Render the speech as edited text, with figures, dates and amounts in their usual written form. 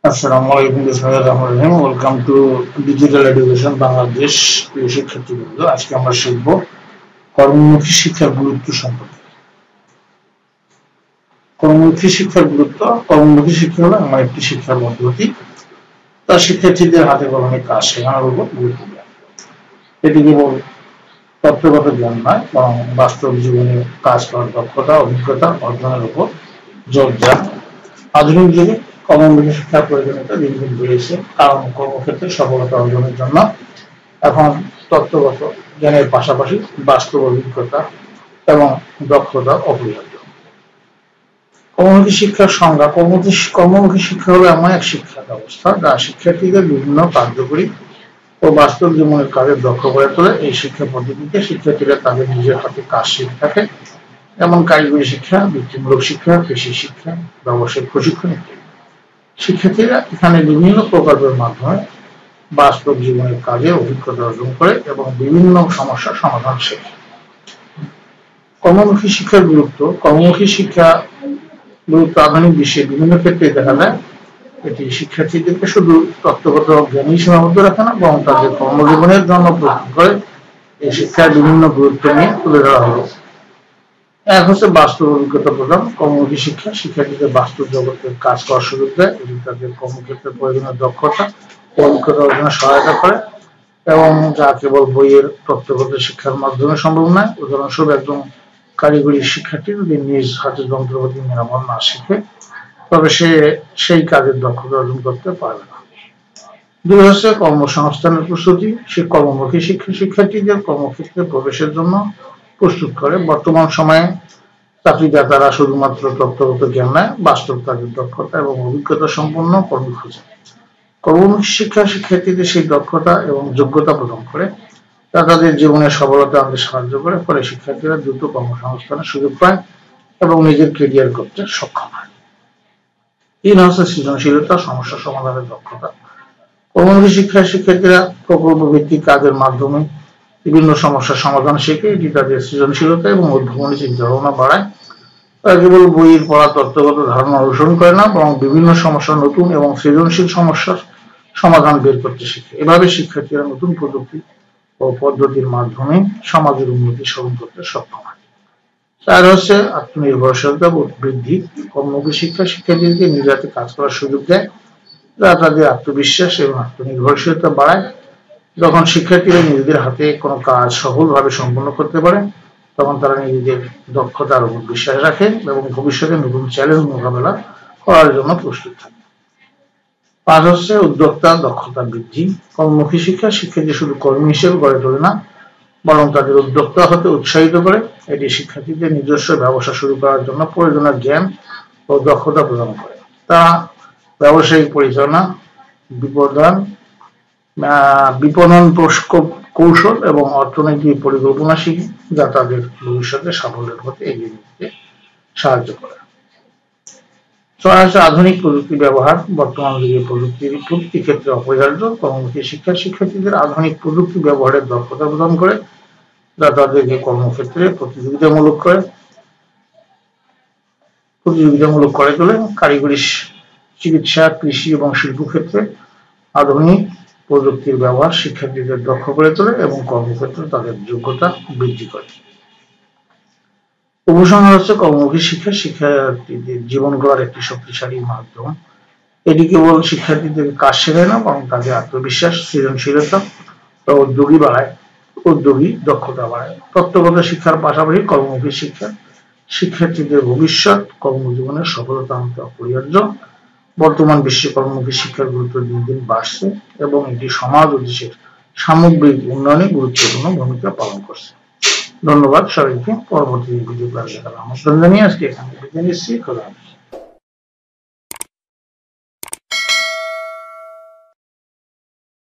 আসসালামু আলাইকুম বিসমিল্লাহির রহমানির রহিম। Welcome to digital education Bangladesh. প্রিয় শিক্ষার্থীবৃন্দ, আজকে আমরা শিখব কর্মমুখী শিক্ষার গুরুত্ব সম্পর্কে। কর্মমুখী শিক্ষার গুরুত্ব। কর্মমুখী শিক্ষা হলো এমন একটি শিক্ষা পদ্ধতি তা শিক্ষার্থীদের হাতে কলমে কাজ শেখানোর উপর গুরুত্ব দেয়। এটি কেবল তত্ত্বগত জ্ঞান নয়, বরং বাস্তব জীবনে কাজ করার দক্ষতা, অভিজ্ঞতা অর্জনের উপর জোর দেয়। আধুনিক যুগে কর্মমুখী শিক্ষার প্রয়োজনীয়তা দিন দিন বেড়েছে, কারণ কর্মক্ষেত্রে সফলতা অর্জনের জন্য এখন তত্ত্বগত জ্ঞানের পাশাপাশি বাস্তব অভিজ্ঞতা এবং দক্ষতা অপরিহার্য। কর্মমুখী শিক্ষার সংজ্ঞা। কর্মমুখী শিক্ষা হলো এমন এক শিক্ষা ব্যবস্থা যা শিক্ষার্থীদের বিভিন্ন কার্যকরী ও বাস্তব জীবনের কাজে দক্ষ করে তোলে। এই শিক্ষা পদ্ধতিতে শিক্ষার্থীরা তাদের নিজের হাতে কাজ শিখে থাকে, যেমন কারিগরি শিক্ষা, বৃত্তিমূলক শিক্ষা, কৃষি শিক্ষা, ব্যবসায়িক প্রশিক্ষণ ইত্যাদি। শিক্ষার্থীরা এখানে বিভিন্ন প্রকল্পের মাধ্যমে বাস্তব জীবনের কাজে অভিজ্ঞতা অর্জন করে এবং বিভিন্ন সমস্যার সমাধান শেখে। কর্মমুখী শিক্ষার গুরুত্ব। কর্মমুখী শিক্ষা গুরুত্ব আধুনিক বিশ্বে বিভিন্ন ক্ষেত্রে দেখা যায়। এটি শিক্ষার্থীদেরকে শুধু তত্ত্বগত জ্ঞানই সীমাবদ্ধ রাখে না, বরং তাদের কর্মজীবনের জন্য প্রস্তুত করে। এই শিক্ষার বিভিন্ন গুরুত্ব নিয়ে তুলে ধরা হলো। এক হচ্ছে বাস্তব অভিজ্ঞতা প্রদান। কর্মমুখী শিক্ষা শিক্ষার্থীদের বাস্তব জগতে কাজ করার সুযোগ দেয়। এটি তাদের কর্মক্ষেত্রে প্রয়োজনীয় দক্ষতা ও অভিজ্ঞতা অর্জনে সহায়তা করে, এবং যা কেবল বইয়ের তত্ত্বগত শিক্ষার মাধ্যমে সম্ভব নয়। উদাহরণস্বরূপ, একজন কারিগরি শিক্ষার্থী যদি নিজ হাতে যন্ত্রপাতি মেরামত না শিখে, তবে সে সেই কাজের দক্ষতা অর্জন করতে পারবে না। দুই হচ্ছে কর্মসংস্থানের প্রস্তুতি। সে কর্মমুখী শিক্ষা শিক্ষার্থীদের কর্মক্ষেত্রে প্রবেশের জন্য প্রস্তুত করে। বর্তমান সময়ে চাকরিদাতারা শুধুমাত্র তত্ত্বগত জ্ঞান নয়, বাস্তব কাজের দক্ষতা এবং অভিজ্ঞতা সম্পন্ন কর্মী খোঁজে। কর্মমুখী শিক্ষা শিক্ষার্থীদের সেই দক্ষতা এবং যোগ্যতা প্রদান করে, তা তাদের জীবনের সফলতা আনতে সাহায্য করে। ফলে শিক্ষার্থীরা দ্রুত কর্মসংস্থানের সুযোগ পায় এবং নিজের কেরিয়ার করতে সক্ষম হয়। তিন হচ্ছে সৃজনশীলতা, সমস্যা সমাধানের দক্ষতা। কর্মমুখী শিক্ষায় শিক্ষার্থীরা প্রকল্প ভিত্তিক কাজের মাধ্যমে বিভিন্ন সমস্যার সমাধান শেখে। এটি তাদের সৃজনশীলতা এবং উদ্ভাবনী চিন্তাভাবনা বাড়ায়। তারা কেবল বইয়ের পড়া তত্ত্বগত ধারণা অনুসরণ করে না, বরং বিভিন্ন সমস্যা নতুন এবং সৃজনশীল সমস্যার সমাধান বের করতে শিখে। এভাবে শিক্ষার্থীরা নতুন প্রযুক্তি ও পদ্ধতির মাধ্যমে সমাজের উন্নতি সাধন করতে সক্ষম হয়। চার হচ্ছে আত্মনির্ভরশীলতা বৃদ্ধি। কর্মমুখী শিক্ষা শিক্ষার্থীদেরকে নিজ হাতে কাজ করার সুযোগ দেয়, যা তাদের আত্মবিশ্বাস এবং আত্মনির্ভরশীলতা বাড়ায়। যখন শিক্ষার্থীরা নিজেদের হাতে কোনো কাজ সফলভাবে সম্পন্ন করতে পারে, তখন তারা নিজেদের দক্ষতার উপর বিশ্বাস রাখে এবং ভবিষ্যতে নতুন চ্যালেঞ্জ মোকাবেলা করার জন্য প্রস্তুত থাকে। পাঁচ হচ্ছে উদ্যোক্তা দক্ষতা বৃদ্ধি। কর্মমুখী শিক্ষা শিক্ষার্থী শুধু কর্মী হিসেবে গড়ে তোলে না, বরং তাদের উদ্যোক্তা হতে উৎসাহিত করে। এটি শিক্ষার্থীদের নিজস্ব ব্যবসা শুরু করার জন্য প্রয়োজনীয় জ্ঞান ও দক্ষতা প্রদান করে। তারা ব্যবসায়িক পরিচালনা, বিপণন কৌশল এবং অর্থনৈতিক পরিকল্পনা শিখে, যা তাদের ভবিষ্যতে সাফল্যের পথে এগিয়ে নিতে সাহায্য করে। ছয় হচ্ছে আধুনিক প্রযুক্তি ব্যবহার। বর্তমান যুগে প্রযুক্তি ক্ষেত্রে অপরিহার্য। কর্মমুখী শিক্ষা শিক্ষার্থীদের আধুনিক প্রযুক্তি ব্যবহারের দক্ষতা প্রদান করে, যা তাদেরকে কর্মক্ষেত্রে প্রতিযোগিতামূলক করে তোলে। কারিগরি চিকিৎসা, কৃষি এবং শিল্প ক্ষেত্রে আধুনিক প্রযুক্তির ব্যবহার শিক্ষার্থীদের দক্ষ করে তোলে এবং কর্মক্ষেত্রে তাদের যোগ্যতা বৃদ্ধি করে। উপসংহার হচ্ছে কর্মমুখী শিক্ষা শিক্ষার্থীদের জীবন গড়ার একটি শক্তিশালী মাধ্যম। এটি কেবল শিক্ষার্থীদের কাজ শেখায় না, বরং তাদের আত্মবিশ্বাস, সৃজনশীলতা ও উদ্যোগী দক্ষতা বাড়ায়। তত্ত্বগত শিক্ষার পাশাপাশি কর্মমুখী শিক্ষা শিক্ষার্থীদের ভবিষ্যৎ কর্মজীবনের সফলতা আনতে অপরিহার্য। বর্তমান বিশ্বে কর্মমুখী শিক্ষার গুরুত্ব দিন দিন বাড়ছে এবং এটি সমাজ ও দেশের সামগ্রিক উন্নয়নে গুরুত্বপূর্ণ ভূমিকা পালন করছে। ধন্যবাদ সবাইকে। পরবর্তী ভিডিও ক্লাসে আমন্ত্রণ জানিয়ে আজকে এখানে বিদায় নিচ্ছি। খোদা হাফেজ।